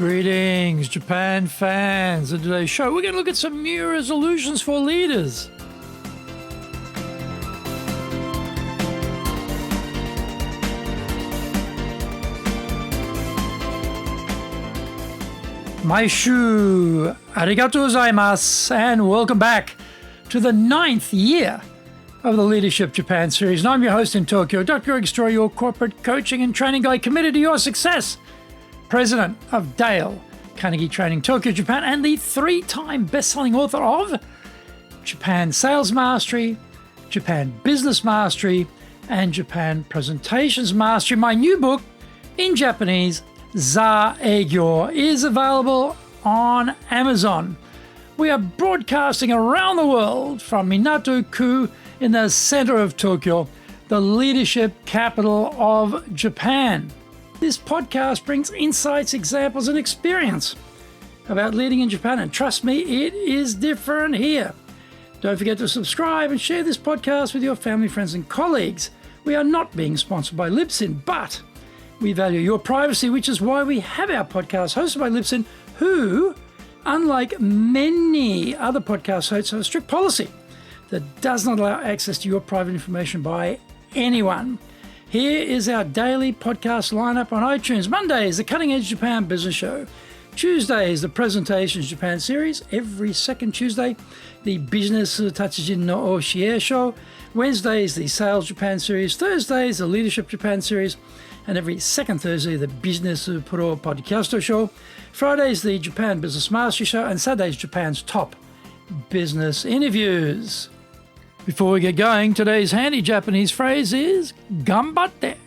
Greetings, Japan fans. In today's show, we're going to look at some new resolutions for leaders. Maishu, arigatou gozaimasu, and welcome back to the 9th year of the Leadership Japan series. And I'm your host in Tokyo, Dr. Greg Stroy, your corporate coaching and training guy committed to your success. President of Dale Carnegie Training Tokyo, Japan, and the 3-time best-selling author of Japan Sales Mastery, Japan Business Mastery, and Japan Presentations Mastery. My new book in Japanese, Za Eigyo, is available on Amazon. We are broadcasting around the world from Minato-ku in the center of Tokyo, the leadership capital of Japan. This podcast brings insights, examples, and experience about leading in Japan, and trust me, it is different here. Don't forget to subscribe and share this podcast with your family, friends, and colleagues. We are not being sponsored by Libsyn, but we value your privacy, which is why we have our podcast hosted by Libsyn, who, unlike many other podcast hosts, have a strict policy that does not allow access to your private information by anyone. Here is our daily podcast lineup on iTunes. Mondays, the Cutting Edge Japan Business Show. Tuesdays, the Presentations Japan series. Every second Tuesday, the Business Tatsujin no Oshie Show. Wednesdays, the Sales Japan series. Thursdays, the Leadership Japan series. And every second Thursday, the Business Pro Podcast Show. Fridays, the Japan Business Mastery Show. And Saturdays, Japan's top business interviews. Before we get going, today's handy Japanese phrase is gambatte.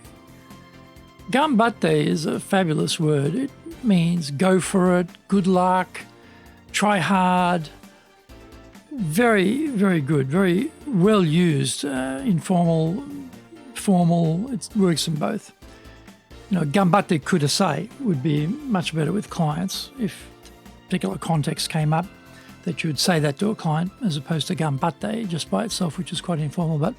Gambatte is a fabulous word. It means go for it, good luck, try hard. Very, very good, very well used, informal, formal. It works in both. You know, gambatte kudasai would be much better with clients if a particular context came up, that you would say that to a client as opposed to gambatte just by itself, which is quite informal. But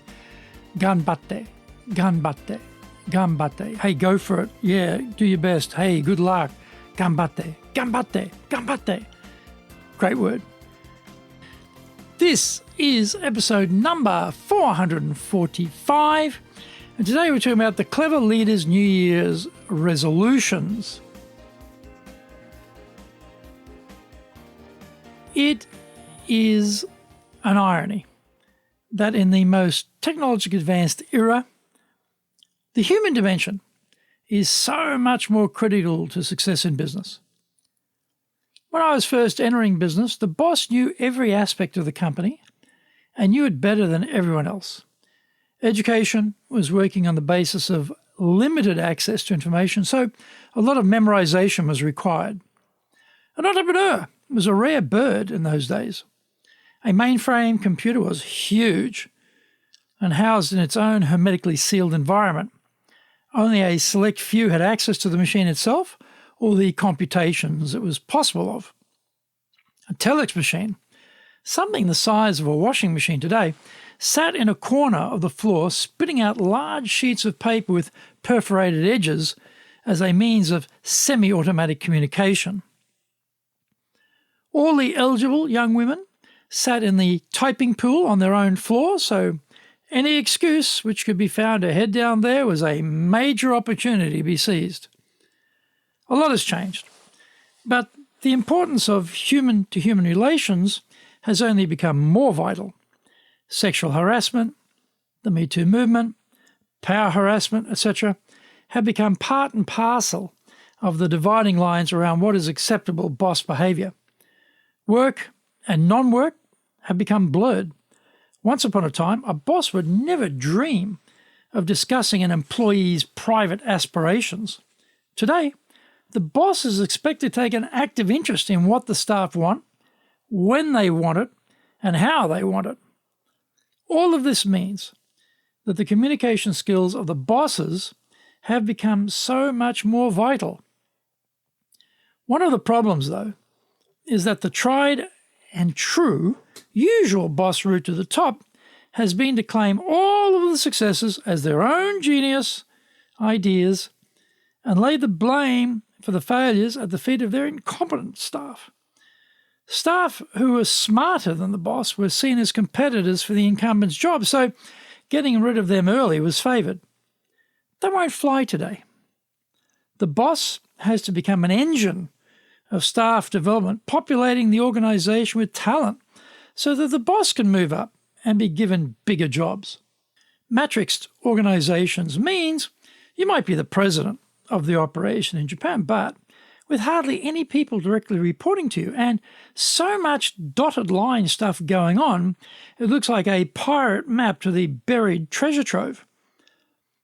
gambatte, gambatte, gambatte. Hey, go for it. Yeah, do your best. Hey, good luck. Gambatte, gambatte, gambatte. Great word. This is episode number 445. And today we're talking about the clever leaders' New Year's resolutions. It is an irony that in the most technologically advanced era, the human dimension is so much more critical to success in business. When I was first entering business, the boss knew every aspect of the company and knew it better than everyone else. Education was working on the basis of limited access to information, so a lot of memorization was required. An entrepreneur was a rare bird in those days. A mainframe computer was huge and housed in its own hermetically sealed environment. Only a select few had access to the machine itself or the computations it was possible of. A telex machine, something the size of a washing machine today, sat in a corner of the floor spitting out large sheets of paper with perforated edges as a means of semi-automatic communication. All the eligible young women sat in the typing pool on their own floor, so any excuse which could be found to head down there was a major opportunity to be seized. A lot has changed, but the importance of human-to-human relations has only become more vital. Sexual harassment, the Me Too movement, power harassment, etc., have become part and parcel of the dividing lines around what is acceptable boss behavior. Work and non-work have become blurred. Once upon a time, a boss would never dream of discussing an employee's private aspirations. Today, the boss is expected to take an active interest in what the staff want, when they want it, and how they want it. All of this means that the communication skills of the bosses have become so much more vital. One of the problems, though, is that the tried and true usual boss route to the top has been to claim all of the successes as their own genius ideas and lay the blame for the failures at the feet of their incompetent staff. Staff who were smarter than the boss were seen as competitors for the incumbent's job, so getting rid of them early was favoured. They won't fly today. The boss has to become an engine of staff development, populating the organisation with talent so that the boss can move up and be given bigger jobs. Matrixed organisations means you might be the president of the operation in Japan, but with hardly any people directly reporting to you and so much dotted line stuff going on, it looks like a pirate map to the buried treasure trove.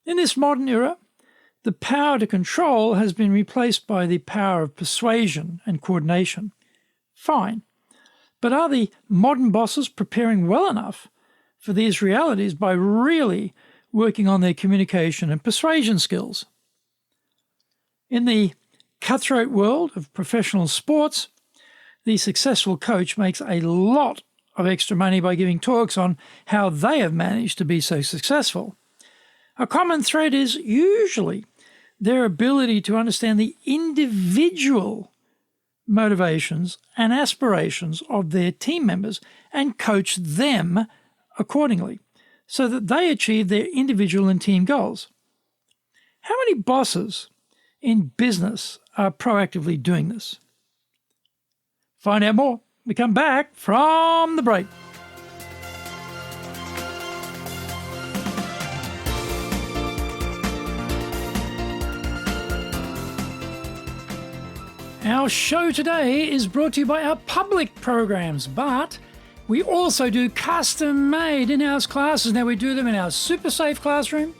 In this modern era, the power to control has been replaced by the power of persuasion and coordination. Fine. But are the modern bosses preparing well enough for these realities by really working on their communication and persuasion skills? In the cutthroat world of professional sports, the successful coach makes a lot of extra money by giving talks on how they have managed to be so successful. A common thread is usually their ability to understand the individual motivations and aspirations of their team members and coach them accordingly so that they achieve their individual and team goals. How many bosses in business are proactively doing this? Find out more. We come back from the break. Our show today is brought to you by our public programs, but we also do custom-made in-house classes. Now, we do them in our super safe classroom,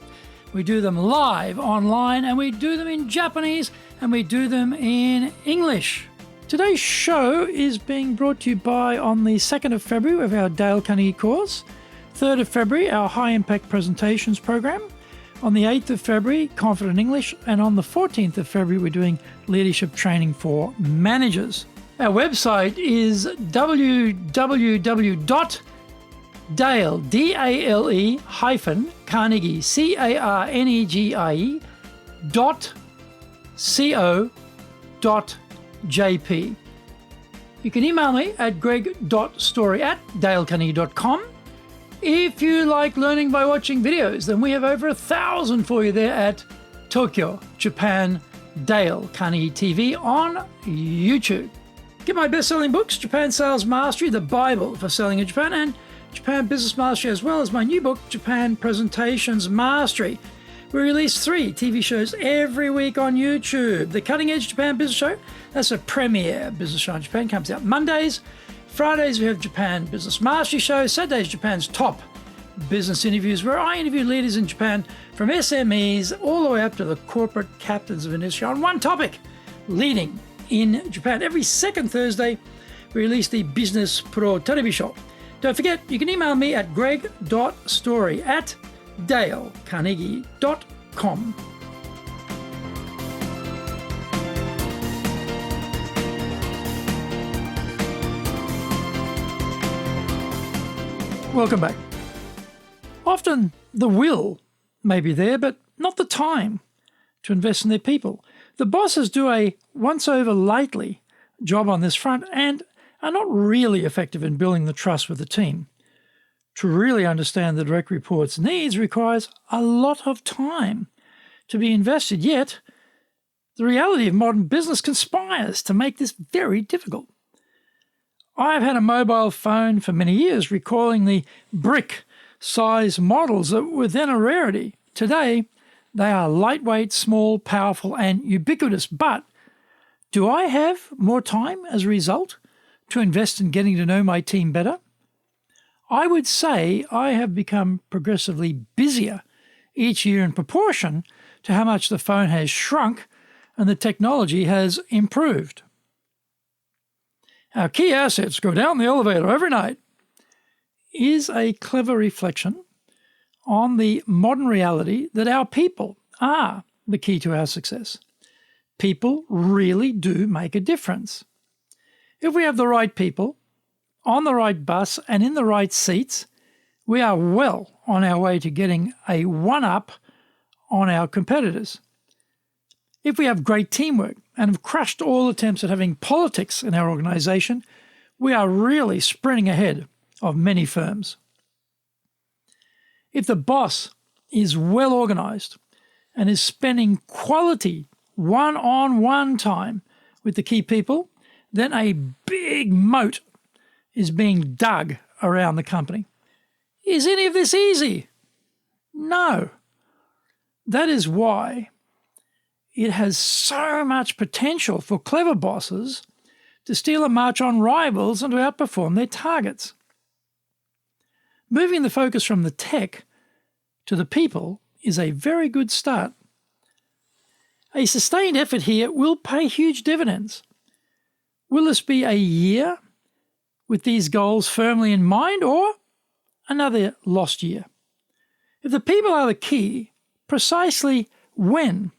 we do them live online, and we do them in Japanese, and we do them in English. Today's show is being brought to you by, on the 2nd of February, with our Dale Carnegie course, 3rd of February, our high-impact presentations program, on the 8th of February, Confident English, and on the 14th of February, we're doing leadership training for managers. Our website is www.dale, D-A-L-E hyphen Carnegie, C-A-R-N-E-G-I-E .co.jp. You can email me at greg.story@dalecarnegie.com. If you like learning by watching videos, then we have over 1,000 for you there at Tokyo, Japan, Dale Carnegie TV on YouTube. Get my best-selling books, Japan Sales Mastery, the Bible for selling in Japan, and Japan Business Mastery, as well as my new book, Japan Presentations Mastery. We release 3 TV shows every week on YouTube. The Cutting Edge Japan Business Show, that's a premier business show in Japan, comes out Mondays. Fridays, we have Japan Business Mastery Show. Saturdays, Japan's top business interviews, where I interview leaders in Japan from SMEs all the way up to the corporate captains of industry on one topic, leading in Japan. Every second Thursday, we release the Business Pro Television Show. Don't forget, you can email me at greg.story@dalecarnegie.com. Welcome back. Often the will may be there, but not the time to invest in their people. The bosses do a once-over-lightly job on this front and are not really effective in building the trust with the team. To really understand the direct report's needs requires a lot of time to be invested, yet the reality of modern business conspires to make this very difficult. I've had a mobile phone for many years, recalling the brick-size models that were then a rarity. Today, they are lightweight, small, powerful, and ubiquitous. But do I have more time as a result to invest in getting to know my team better? I would say I have become progressively busier each year in proportion to how much the phone has shrunk and the technology has improved. Our key assets go down the elevator every night is a clever reflection on the modern reality that our people are the key to our success. People really do make a difference. If we have the right people on the right bus and in the right seats, we are well on our way to getting a one-up on our competitors. If we have great teamwork and have crushed all attempts at having politics in our organization, we are really sprinting ahead of many firms. If the boss is well organized and is spending quality one-on-one time with the key people, then a big moat is being dug around the company. Is any of this easy? No. That is why it has so much potential for clever bosses to steal a march on rivals and to outperform their targets. Moving the focus from the tech to the people is a very good start. A sustained effort here will pay huge dividends. Will this be a year with these goals firmly in mind, or another lost year? If the people are the key, precisely when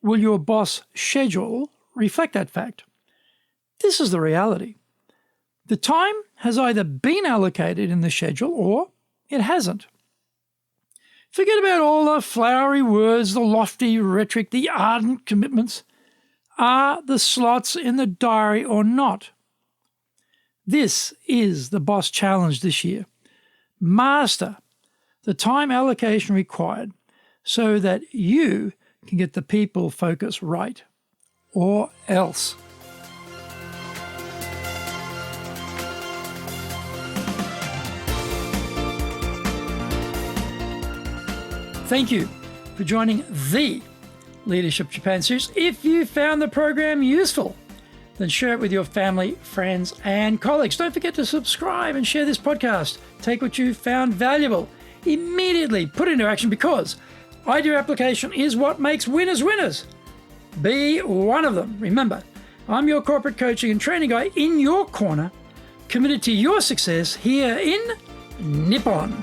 will your boss schedule reflect that fact? This is the reality. The time has either been allocated in the schedule or it hasn't. Forget about all the flowery words, the lofty rhetoric, the ardent commitments. Are the slots in the diary or not? This is the boss challenge this year. Master the time allocation required so that you can get the people focus right, or else. Thank you for joining the Leadership Japan series. If you found the program useful, then share it with your family, friends, and colleagues. Don't forget to subscribe and share this podcast. Take what you found valuable, immediately put it into action, because idea application is what makes winners winners. Be one of them. Remember, I'm your corporate coaching and training guy in your corner, committed to your success here in Nippon.